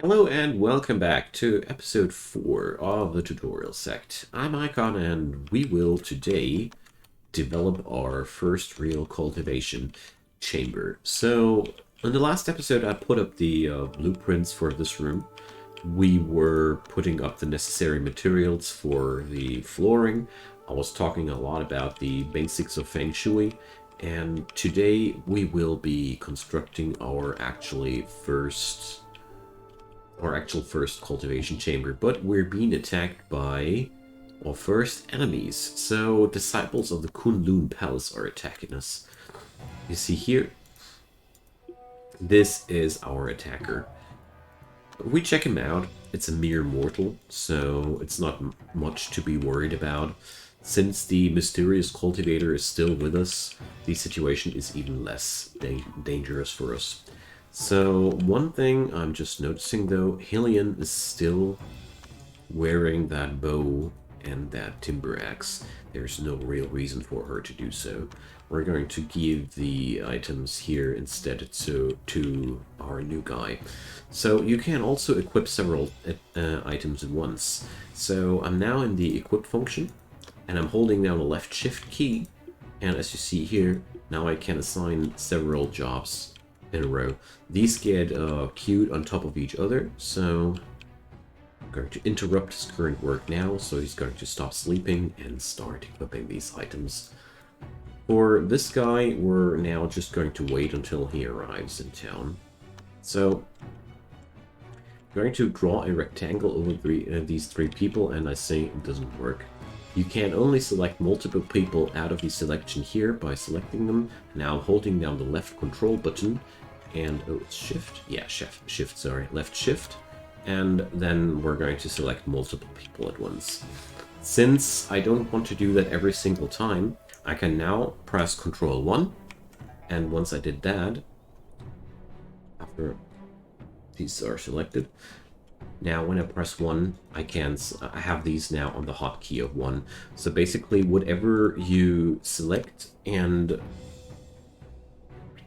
Hello and welcome back to episode 4 of the tutorial Sect. I'm Icon and we will today develop our first real cultivation chamber. So in the last episode I put up the blueprints for this room. We were putting up the necessary materials for the flooring. I was talking a lot about the basics of feng shui. And today we will be constructing our actual first cultivation chamber, but we're being attacked by our first enemies. So disciples of the Kunlun Palace are attacking us. You see here, this is our attacker. We check him out. It's a mere mortal, so it's not much to be worried about. Since the mysterious cultivator is still with us, the situation is even less dangerous for us. So one thing I'm just noticing though, Hillian is still wearing that bow and that timber axe. There's no real reason for her to do so. We're going to give the items here instead to our new guy. So you can also equip several items at once. So I'm now in the equip function and I'm holding down the left shift key. And as you see here, now I can assign several jobs in a row. These get queued on top of each other, so I'm going to interrupt his current work now, so he's going to stop sleeping and start equipping these items. For this guy, we're now just going to wait until he arrives in town. So I'm going to draw a rectangle over these three people, and I say it doesn't work. You can only select multiple people out of the selection here by selecting them. Now holding down the left control button and it's shift. Yeah, shift, sorry, left shift. And then we're going to select multiple people at once. Since I don't want to do that every single time, I can now press Control 1. And once I did that, after these are selected, now when I press 1, I have these now on the hotkey of 1. So basically whatever you select and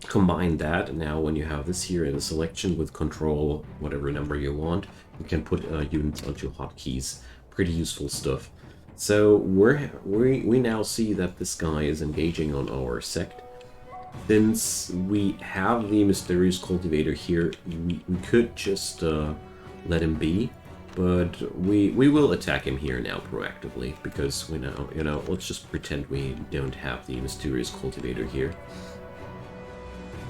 combine that, now when you have this here in the selection with control whatever number you want, you can put units onto hotkeys. Pretty useful stuff. So we now see that this guy is engaging on our sect. Since we have the mysterious cultivator here, we could just let him be, but we will attack him here now proactively, because we know, let's just pretend we don't have the mysterious cultivator here.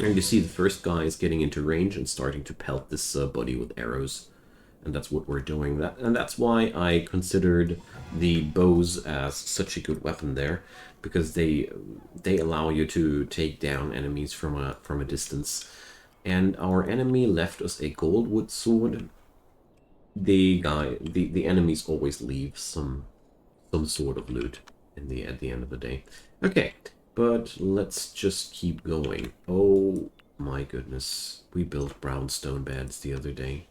And you see the first guy is getting into range and starting to pelt this buddy with arrows, and that's what we're doing. And that's why I considered the bows as such a good weapon there, because they allow you to take down enemies from a distance. And our enemy left us a goldwood sword. The enemies always leave some sort of loot at the end of the day. Okay, but let's just keep going. Oh my goodness, we built brownstone beds the other day.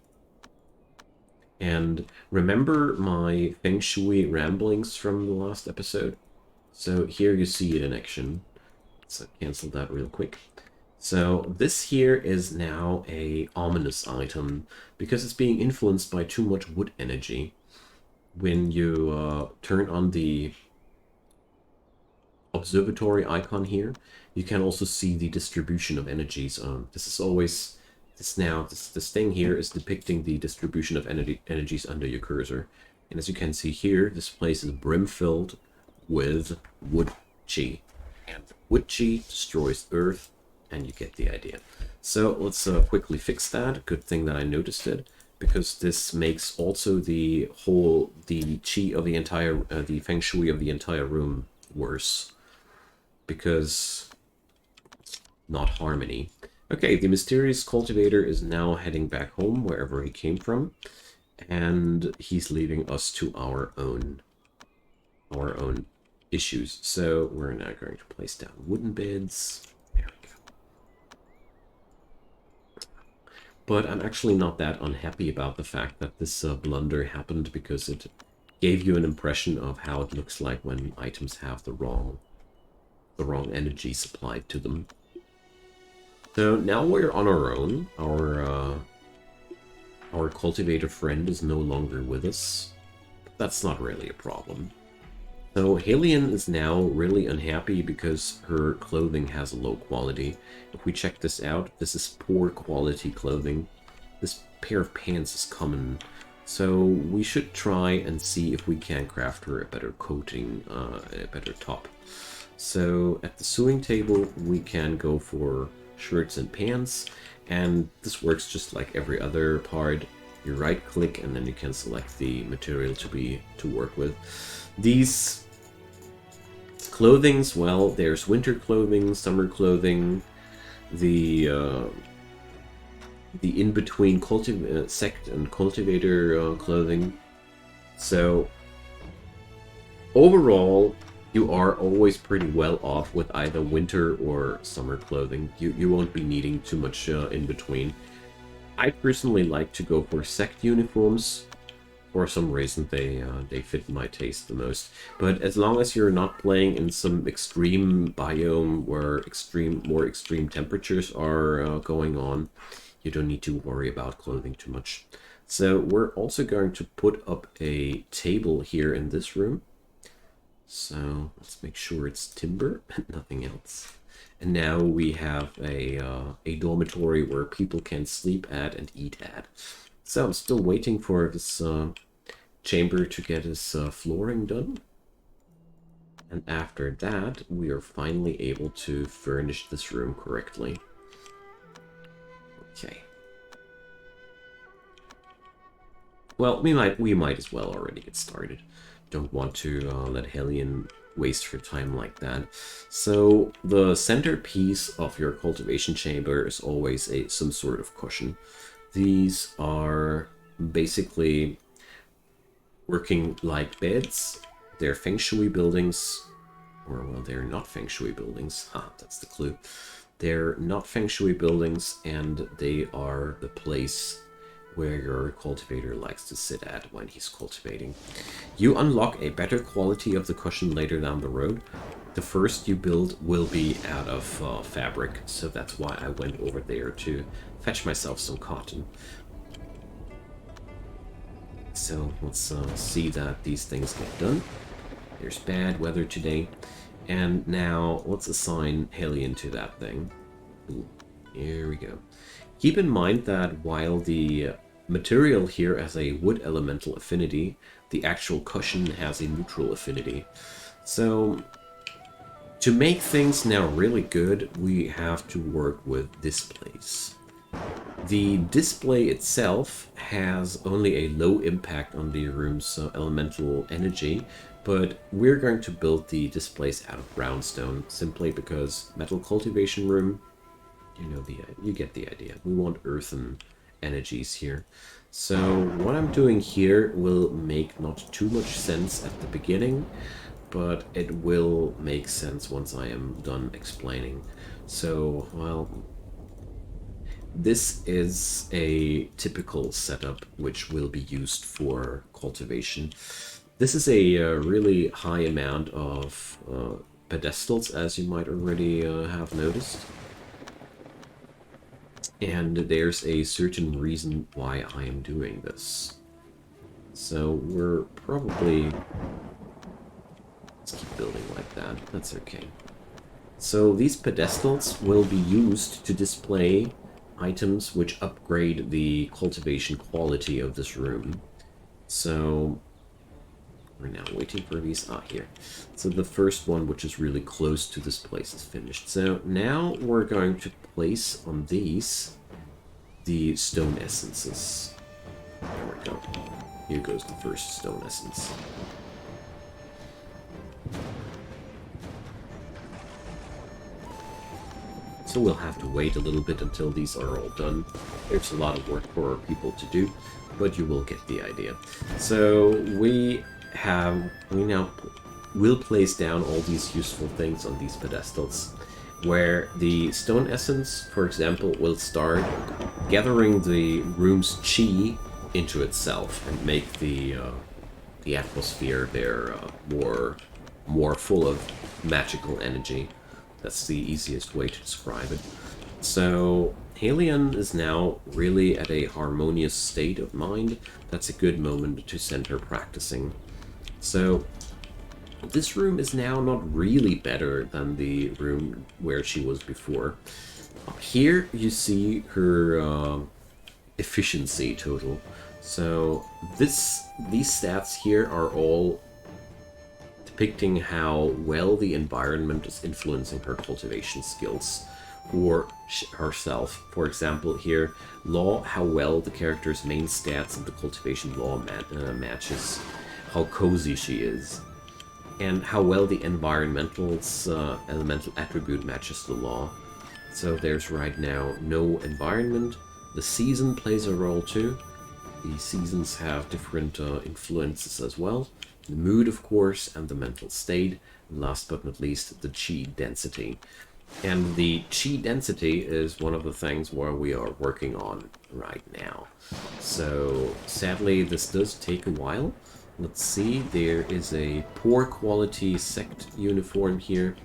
And remember my feng shui ramblings from the last episode? So here you see it in action. So cancel that real quick. So this here is now a ominous item because it's being influenced by too much wood energy. When you turn on the observatory icon here, you can also see the distribution of energies. This thing here is depicting the distribution of energies under your cursor. And as you can see here, this place is brim-filled with wood chi. And wood chi destroys earth, and you get the idea. So let's quickly fix that. Good thing that I noticed it, because this makes also the chi of the entire, the feng shui of the entire room worse, because not harmony. Okay, the mysterious cultivator is now heading back home wherever he came from, and he's leaving us to our own issues. So we're now going to place down wooden beds. There we go. But I'm actually not that unhappy about the fact that this blunder happened, because it gave you an impression of how it looks like when items have the wrong energy supplied to them. So now we're on our own. Our our cultivator friend is no longer with us. That's not really a problem. So Halion is now really unhappy because her clothing has a low quality. If we check this out, this is poor quality clothing. This pair of pants is common. So we should try and see if we can craft her a better coating, a better top. So at the sewing table, we can go for shirts and pants. And this works just like every other part. You right click and then you can select the material to work with. These clothings, well, there's winter clothing, summer clothing, the in-between sect and cultivator clothing. So overall, you are always pretty well off with either winter or summer clothing. You won't be needing too much in between. I personally like to go for sect uniforms. For some reason, they fit my taste the most. But as long as you're not playing in some extreme biome where more extreme temperatures are going on, you don't need to worry about clothing too much. So we're also going to put up a table here in this room. So let's make sure it's timber and nothing else. And now we have a dormitory where people can sleep at and eat at. So I'm still waiting for this chamber to get his flooring done. And after that, we are finally able to furnish this room correctly. Okay. Well, we might as well already get started. Don't want to let Halion waste her time like that. So the centerpiece of your cultivation chamber is always some sort of cushion. These are basically working like beds. They're feng shui buildings, or well, they're not feng shui buildings. That's the clue. They're not feng shui buildings, and they are the place where your cultivator likes to sit at when he's cultivating. You unlock a better quality of the cushion later down the road. The first you build will be out of fabric, so that's why I went over there to fetch myself some cotton. So let's see that these things get done. There's bad weather today. And now let's assign Halion to that thing. Ooh, here we go. Keep in mind that while the material here has a wood elemental affinity, the actual cushion has a neutral affinity. So to make things now really good, we have to work with displays. The display itself has only a low impact on the room's elemental energy, but we're going to build the displays out of brownstone simply because metal cultivation room, you get the idea. We want earthen energies here. So what I'm doing here will make not too much sense at the beginning, but it will make sense once I am done explaining. So, well, this is a typical setup which will be used for cultivation. This is a really high amount of pedestals, as you might already have noticed. And there's a certain reason why I am doing this. So we're probably... Let's keep building like that. That's okay. So these pedestals will be used to display items which upgrade the cultivation quality of this room. So we're now waiting for these. Here. So the first one, which is really close to this place, is finished. So now we're going to place on these the stone essences. There we go. Here goes the first stone essence. So we'll have to wait a little bit until these are all done. There's a lot of work for people to do, but you will get the idea. So we now will place down all these useful things on these pedestals, where the stone essence, for example, will start gathering the room's chi into itself and make the atmosphere there more full of magical energy. That's the easiest way to describe it. So Halion is now really at a harmonious state of mind. That's a good moment to send her practicing. So this room is now not really better than the room where she was before. Here you see her efficiency total. So these stats here are all depicting how well the environment is influencing her cultivation skills or herself. For example, here, law, how well the character's main stats in the cultivation law matches, how cozy she is, and how well the environmental's elemental attribute matches the law. So there's right now no environment. The season plays a role too. The seasons have different influences as well. The mood, of course, and the mental state. And last but not least, the chi density. And the chi density is one of the things where we are working on right now. So sadly, this does take a while. Let's see, there is a poor quality Sect uniform here.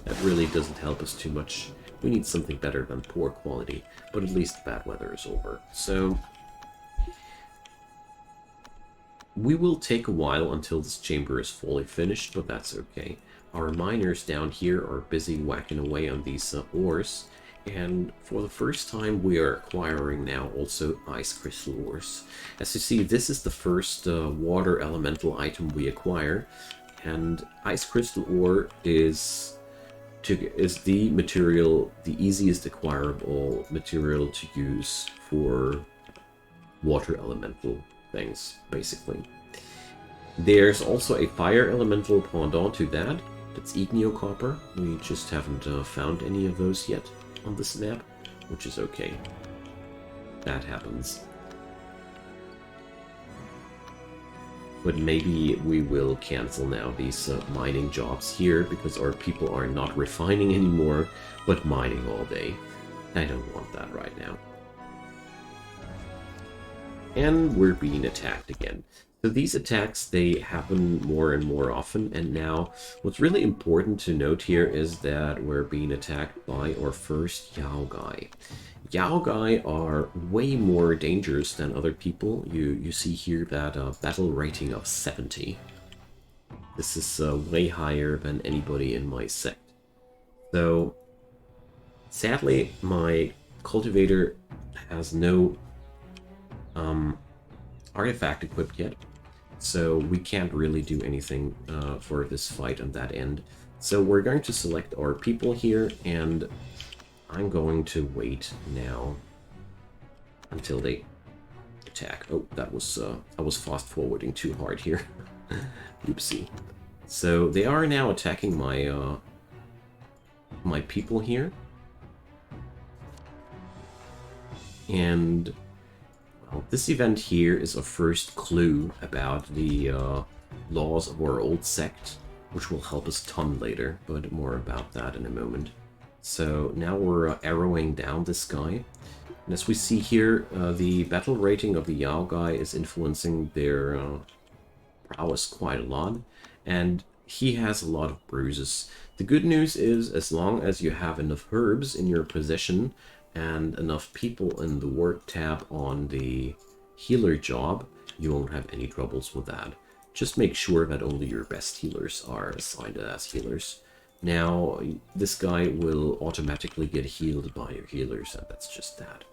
That really doesn't help us too much. We need something better than poor quality, but at least bad weather is over. So we will take a while until this chamber is fully finished, but that's okay. Our miners down here are busy whacking away on these ores, and for the first time we are acquiring now also ice crystal ores. As you see, this is the first water elemental item we acquire, and ice crystal ore is the material, the easiest acquirable material to use for water elemental things, basically. There's also a fire elemental pendant to that. That's Igneocopper. We just haven't found any of those yet on this map, which is okay. That happens. But maybe we will cancel now these mining jobs here, because our people are not refining anymore, but mining all day. I don't want that right now. And we're being attacked again. So these attacks, they happen more and more often, and now what's really important to note here is that we're being attacked by our first Yaogai. Yaogai are way more dangerous than other people. You see here that battle rating of 70. This is way higher than anybody in my sect. So sadly, my cultivator has no artifact equipped yet. So we can't really do anything for this fight on that end. So we're going to select our people here, and I'm going to wait now until they attack. Oh, that was I was fast forwarding too hard here. Oopsie. So they are now attacking my my people here, and this event here is a first clue about the laws of our old sect, which will help us ton later, but more about that in a moment. So now we're arrowing down this guy. And as we see here, the battle rating of the Yaogai is influencing their prowess quite a lot, and he has a lot of bruises. The good news is, as long as you have enough herbs in your possession, and enough people in the work tab on the healer job, you won't have any troubles with that. Just make sure that only your best healers are assigned as healers. Now, this guy will automatically get healed by your healers, and that's just that.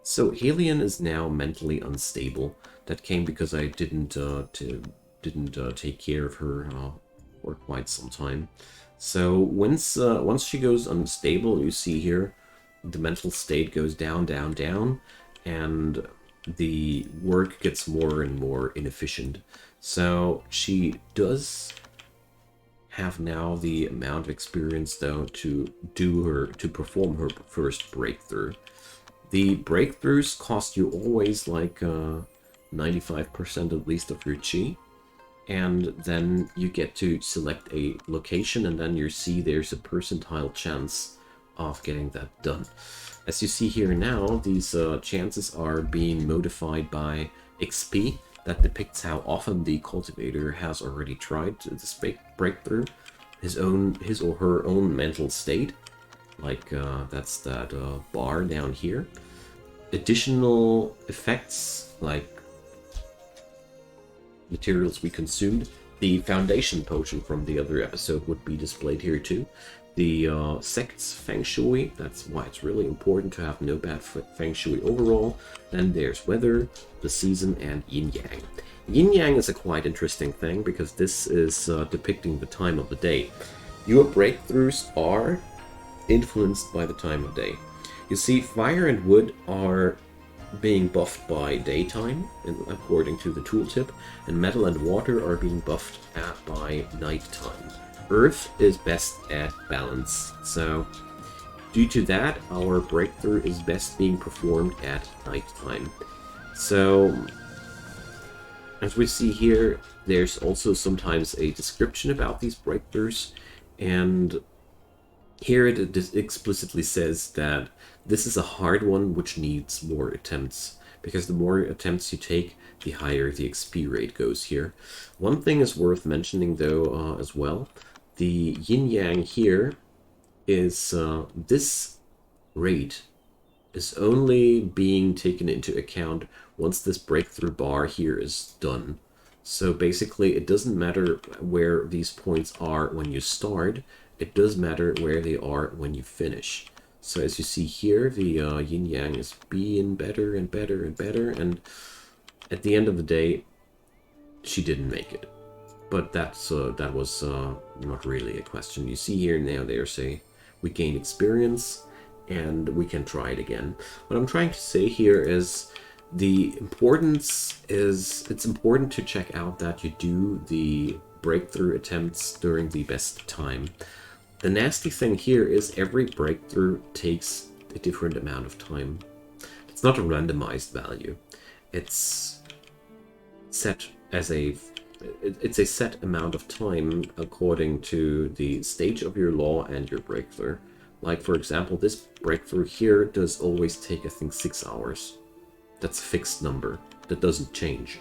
So Halion is now mentally unstable. That came because I didn't take care of her for quite some time. So once she goes unstable, you see here, the mental state goes down, down, down, and the work gets more and more inefficient. So she does have now the amount of experience, though, to perform her first breakthrough. The breakthroughs cost you always like 95% at least of your chi, and then you get to select a location, and then you see there's a percentile chance of getting that done. As you see here now, these chances are being modified by XP. That depicts how often the cultivator has already tried this breakthrough, his or her own mental state, like that's that bar down here. Additional effects like materials we consumed. The foundation potion from the other episode would be displayed here too. The Sect's feng shui, that's why it's really important to have no bad feng shui overall. Then there's weather, the season, and yin yang. Yin yang is a quite interesting thing because this is depicting the time of the day. Your breakthroughs are influenced by the time of day. You see, fire and wood are being buffed by daytime, according to the tooltip, and metal and water are being buffed by nighttime. Earth is best at balance, so due to that, our breakthrough is best being performed at nighttime. So, as we see here, there's also sometimes a description about these breakthroughs, and here it explicitly says that this is a hard one which needs more attempts, because the more attempts you take, the higher the XP rate goes here. One thing is worth mentioning though as well. The yin-yang here is this rate is only being taken into account once this breakthrough bar here is done. So basically it doesn't matter where these points are when you start, it does matter where they are when you finish. So as you see here, the yin-yang is being better and better and better, and at the end of the day, she didn't make it. But that was not really a question. You see here now there's we gain experience and we can try it again. What I'm trying to say here is the importance is it's important to check out that you do the breakthrough attempts during the best time. The nasty thing here is every breakthrough takes a different amount of time. It's not a randomized value. It's set as it's a set amount of time according to the stage of your law and your breakthrough. Like, for example, this breakthrough here does always take, I think, 6 hours. That's a fixed number. That doesn't change.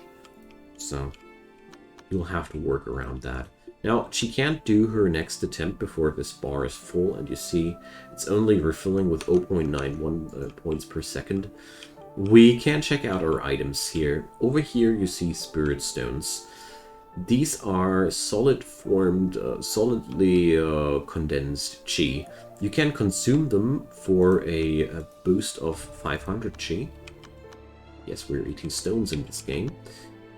So, you'll have to work around that. Now, she can't do her next attempt before this bar is full, and you see it's only refilling with 0.91 points per second. We can check out our items here. Over here you see spirit stones. These are solidly condensed chi. You can consume them for a boost of 500 chi. Yes, we're eating stones in this game.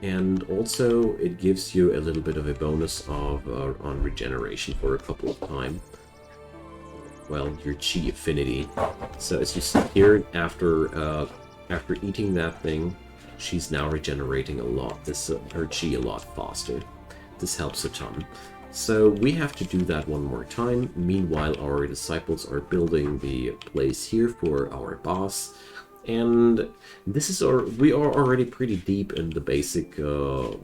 And also it gives you a little bit of a bonus of on regeneration for a couple of times. Well, your chi affinity. So as you see here, after eating that thing, she's now regenerating a lot. Her chi a lot faster. This helps a ton. So we have to do that one more time. Meanwhile, our disciples are building the place here for our boss. And this is we are already pretty deep in the basic gameplay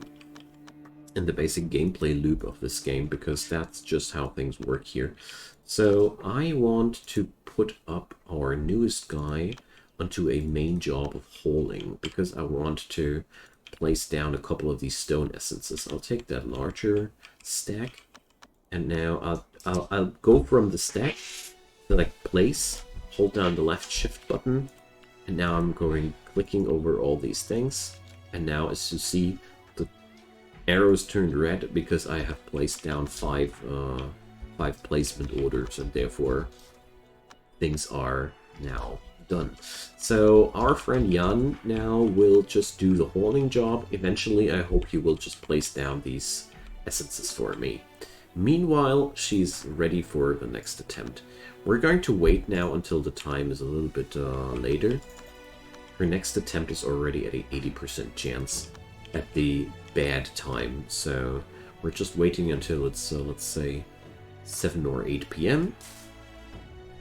loop of this game, because that's just how things work here. So I want to put up our newest guy onto a main job of hauling, because I want to place down a couple of these stone essences. I'll take that larger stack, and now I'll go from the stack, select place, hold down the left shift button. And now I'm clicking over all these things. And now as you see, the arrows turned red because I have placed down five placement orders, and therefore things are now done. So our friend Jan now will just do the hauling job. Eventually I hope he will just place down these essences for me. Meanwhile, she's ready for the next attempt. We're going to wait now until the time is a little bit later. Her next attempt is already at an 80% chance at the bad time. So we're just waiting until it's, let's say, 7 or 8 p.m.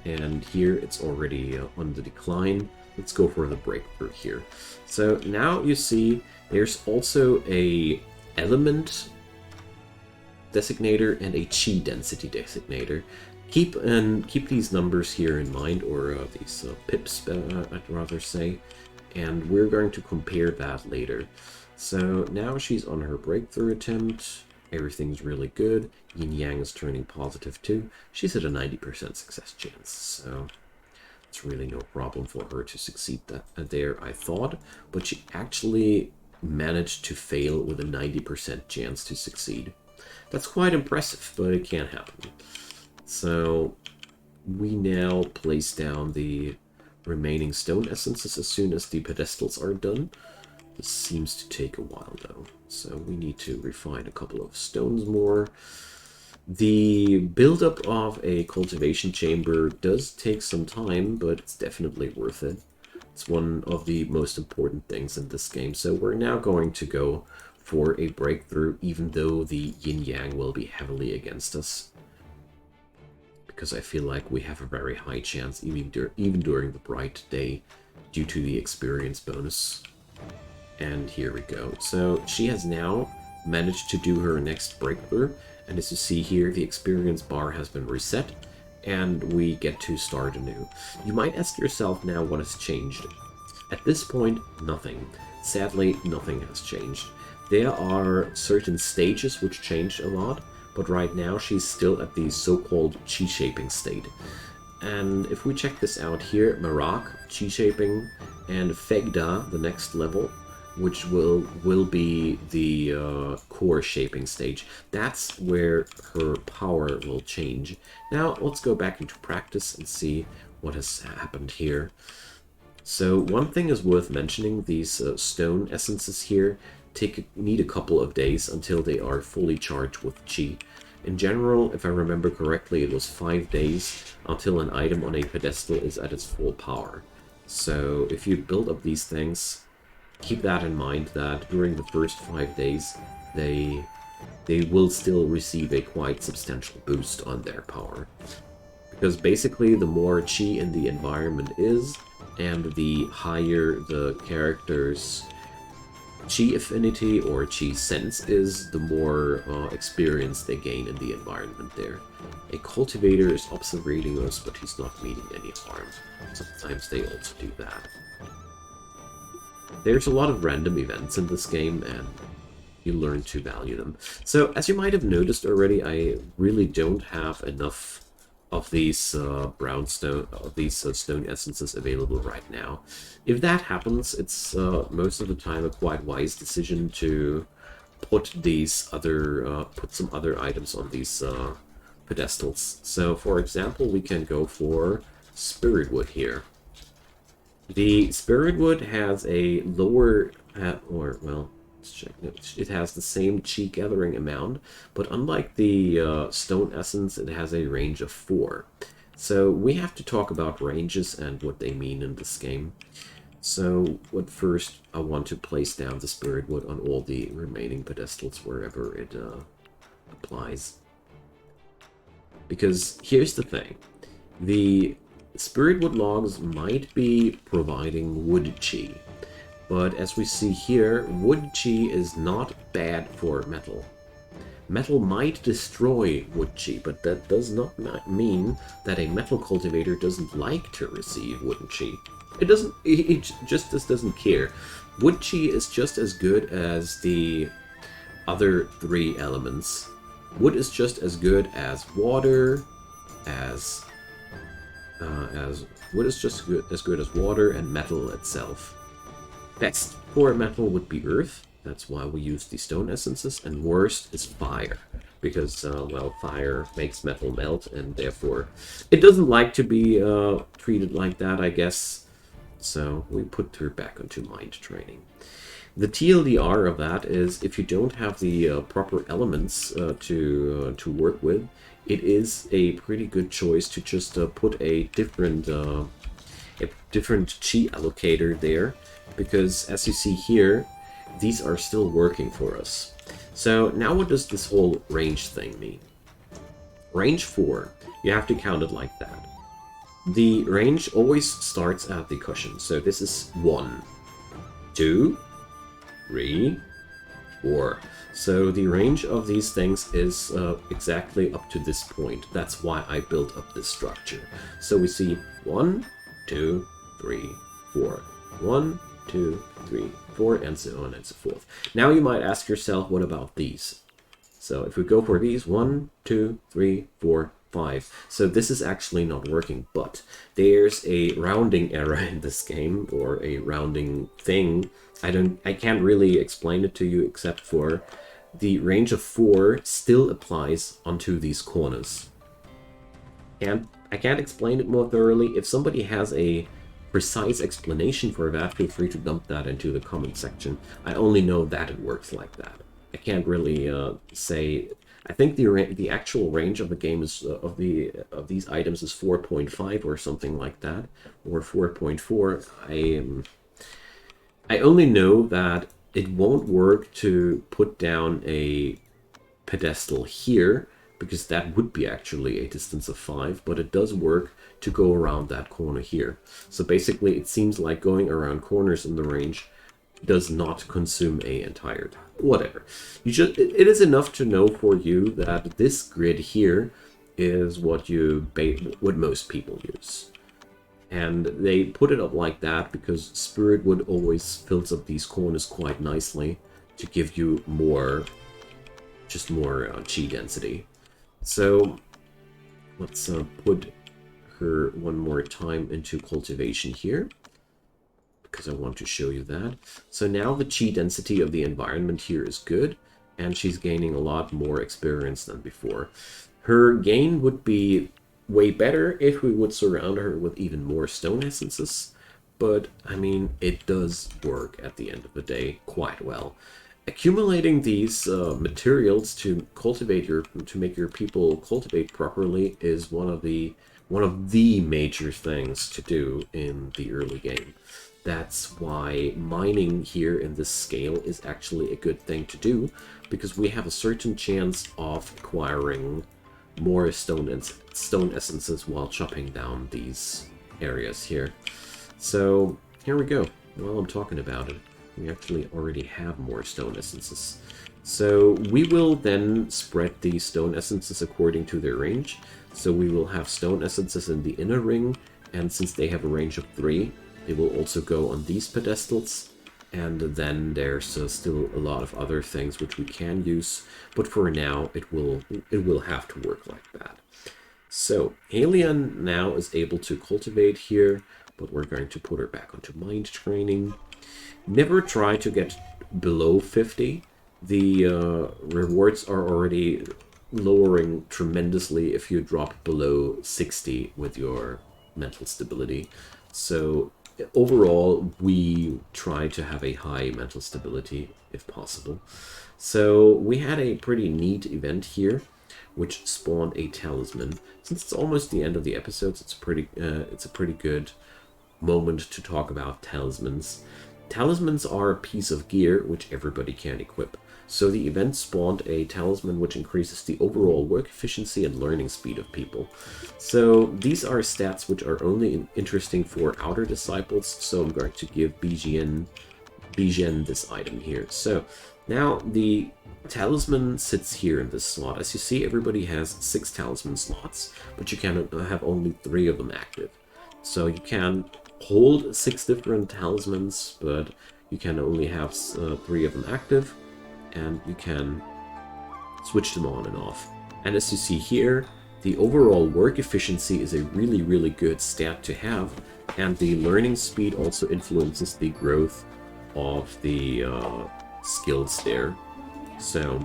And here it's already on the decline. Let's go for the breakthrough here. So now you see there's also a element designator and a chi density designator. Keep these numbers here in mind, or these pips, I'd rather say, and we're going to compare that later. So now she's on her breakthrough attempt. Everything's really good. Yin Yang is turning positive too. She's at a 90% success chance, so it's really no problem for her to succeed there, I thought. But she actually managed to fail with a 90% chance to succeed. That's quite impressive, but it can happen. So we now place down the remaining stone essences as soon as the pedestals are done. This seems to take a while though, so we need to refine a couple of stones more. The buildup of a cultivation chamber does take some time, but it's definitely worth it. It's one of the most important things in this game, so we're now going to go for a breakthrough, even though the yin-yang will be heavily against us. Because I feel like we have a very high chance, even during the bright day, due to the experience bonus. And here we go. So she has now managed to do her next breakthrough, and as you see here, the experience bar has been reset, and we get to start anew. You might ask yourself now what has changed. At this point, nothing. Sadly, nothing has changed. There are certain stages which changed a lot, but right now she's still at the so-called chi-shaping state. And if we check this out here, Marak, chi-shaping, and Fegda, the next level, which will be the core shaping stage. That's where her power will change. Now, let's go back into practice and see what has happened here. So, one thing is worth mentioning, these stone essences here need a couple of days until they are fully charged with chi. In general, if I remember correctly, it was 5 days until an item on a pedestal is at its full power. So, if you build up these things, keep that in mind, that during the first 5 days, they will still receive a quite substantial boost on their power. Because basically, the more chi in the environment is, and the higher the character's chi affinity or chi sense is, the more experience they gain in the environment there. A cultivator is observing us, but he's not meeting any harm. Sometimes they also do that. There's a lot of random events in this game, and you learn to value them. So, as you might have noticed already, I really don't have enough of these stone essences available right now. If that happens, it's most of the time a quite wise decision to put some other items on these pedestals. So, for example, we can go for Spirit Wood here. The Spirit Wood has a lower, let's check. It has the same chi gathering amount, but unlike the Stone Essence, it has a range of 4. So we have to talk about ranges and what they mean in this game. So first, I want to place down the Spirit Wood on all the remaining pedestals wherever it applies. Because here's the thing. The Spirit Wood logs might be providing wood chi, but as we see here, wood chi is not bad for metal. Metal might destroy wood chi, but that does not mean that a metal cultivator doesn't like to receive wood chi. It just doesn't care. Wood chi is just as good as the other 3 elements. Wood is just as good as water, wood is just as good as water and metal itself. Best for metal would be earth. That's why we use the stone essences. And worst is fire, because fire makes metal melt, and therefore it doesn't like to be treated like that, I guess. So we put her back onto mind training. The TLDR of that is, if you don't have the proper elements to work with, it is a pretty good choice to just put a different chi allocator there, because as you see here, these are still working for us. So now what does this whole range thing mean? Range 4, you have to count it like that. The range always starts at the cushion, so this is 1, 2, 3, 4. So the range of these things is exactly up to this point. That's why I built up this structure. So we see 1, 2, 3, 4. 1, 2, 3, 4, and so on and so forth. Now you might ask yourself, what about these? So if we go for these, 1, 2, 3, 4, 5. So this is actually not working, but there's a rounding error in this game, or a rounding thing. I can't really explain it to you, except for the range of 4 still applies onto these corners. And I can't explain it more thoroughly. If somebody has a precise explanation for that, feel free to dump that into the comment section. I only know that it works like that. I can't really say. I think the actual range of the game is of these items is 4.5 or something like that, or 4.4. I only know that it won't work to put down a pedestal here, because that would be actually a distance of 5, but it does work to go around that corner here. So basically it seems like going around corners in the range does not consume a entire time. Whatever. It is enough to know for you that this grid here is what most people use. And they put it up like that because Spirit Wood always fills up these corners quite nicely to give you more chi density. So let's put her one more time into cultivation here, because I want to show you that. So now the chi density of the environment here is good, and she's gaining a lot more experience than before. Her gain would be way better if we would surround her with even more stone essences, but I mean, it does work at the end of the day quite well. Accumulating these materials to make your people cultivate properly is one of the major things to do in the early game. That's why mining here in this scale is actually a good thing to do, because we have a certain chance of acquiring more stone essences while chopping down these areas here. So here we go. While I'm talking about it, we actually already have more stone essences. So we will then spread these stone essences according to their range. So we will have stone essences in the inner ring, and since they have a range of 3, they will also go on these pedestals. And then there's still a lot of other things which we can use, but for now it will have to work like that. So Alien now is able to cultivate here, but we're going to put her back onto mind training. Never try to get below 50. The rewards are already lowering tremendously if you drop below 60 with your mental stability. So overall, we try to have a high mental stability if possible. So we had a pretty neat event here, which spawned a talisman. Since it's almost the end of the episodes, it's a pretty good moment to talk about talismans. Talismans are a piece of gear which everybody can equip. So the event spawned a talisman which increases the overall work efficiency and learning speed of people. So these are stats which are only interesting for outer disciples, so I'm going to give Bijen this item here. So now the talisman sits here in this slot. As you see, everybody has 6 talisman slots, but you can have only 3 of them active. So you can hold 6 different talismans, but you can only have 3 of them active, and you can switch them on and off. And as you see here, the overall work efficiency is a really, really good stat to have, and the learning speed also influences the growth of the skills there. So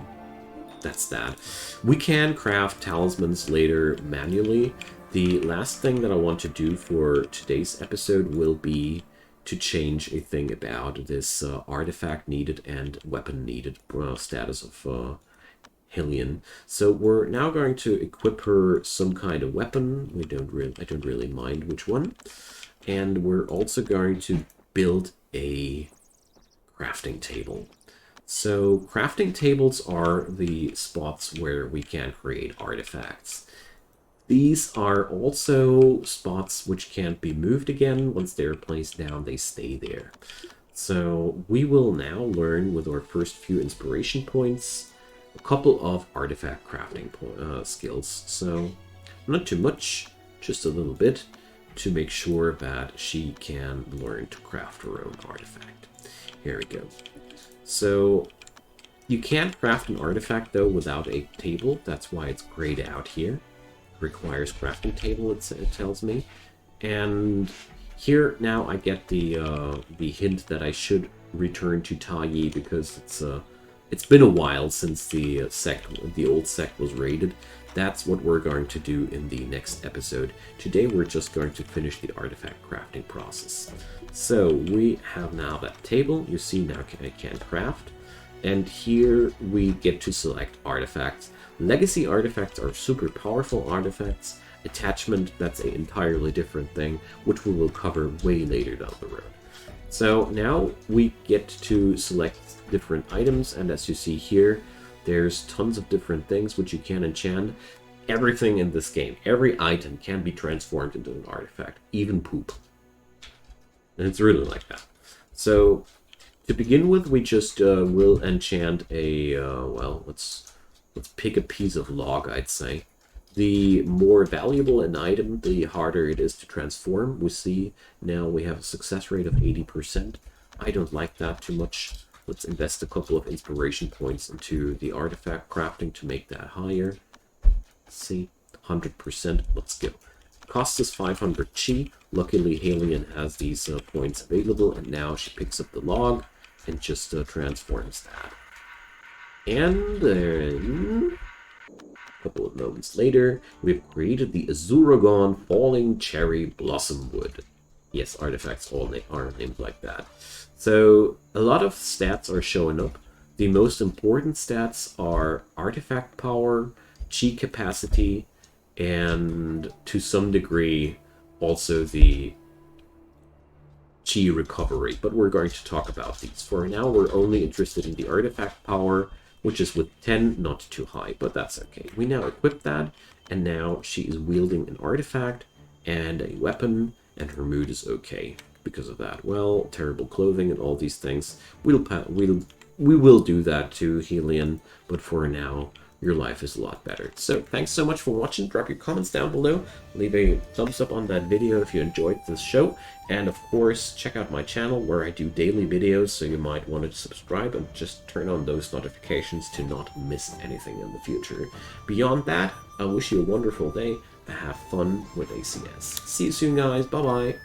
that's that. We can craft talismans later manually. The last thing that I want to do for today's episode will be to change a thing about this artifact needed and weapon needed status of Hillian. So we're now going to equip her some kind of weapon. I don't really mind which one. And we're also going to build a crafting table. So crafting tables are the spots where we can create artifacts. These are also spots which can't be moved again. Once they're placed down, they stay there. So we will now learn with our first few inspiration points a couple of artifact crafting skills. So not too much, just a little bit, to make sure that she can learn to craft her own artifact. Here we go. So You can't craft an artifact, though, without a table. That's why it's grayed out here. It requires crafting table, it tells me. And here, now I get the hint that I should return to Tayi, because it's been a while since the old sect was raided. That's what we're going to do in the next episode. Today we're just going to finish the artifact crafting process. So we have now that table. You see now I can craft. And here we get to select artifacts. Legacy artifacts are super powerful artifacts. Attachment, that's an entirely different thing, which we will cover way later down the road. So now we get to select different items, and as you see here, there's tons of different things which you can enchant. Everything in this game, every item can be transformed into an artifact, even poop. And it's really like that. So to begin with, we just will enchant a, well, let's pick a piece of log, I'd say. The more valuable an item, the harder it is to transform. We see now we have a success rate of 80%. I don't like that too much. Let's invest a couple of inspiration points into the artifact crafting to make that higher. Let's see, 100%. Let's go. Costs us 500 chi. Luckily, Halion has these points available, and now she picks up the log and just transforms that. And then couple of moments later, we've created the Azuragon Falling Cherry Blossom Wood. Yes, artifacts all are named like that. So a lot of stats are showing up. The most important stats are artifact power, chi capacity, and to some degree also the chi recovery. But we're going to talk about these. For now, we're only interested in the artifact power, which is with 10, not too high, but that's okay. We now equip that, and now she is wielding an artifact and a weapon, and her mood is okay because of that. Well, terrible clothing and all these things. We will do that to Helion, but for now, your life is a lot better. So thanks so much for watching. Drop your comments down below. Leave a thumbs up on that video if you enjoyed this show. And of course, check out my channel where I do daily videos, so you might want to subscribe and just turn on those notifications to not miss anything in the future. Beyond that, I wish you a wonderful day and have fun with ACS. See you soon, guys. Bye-bye.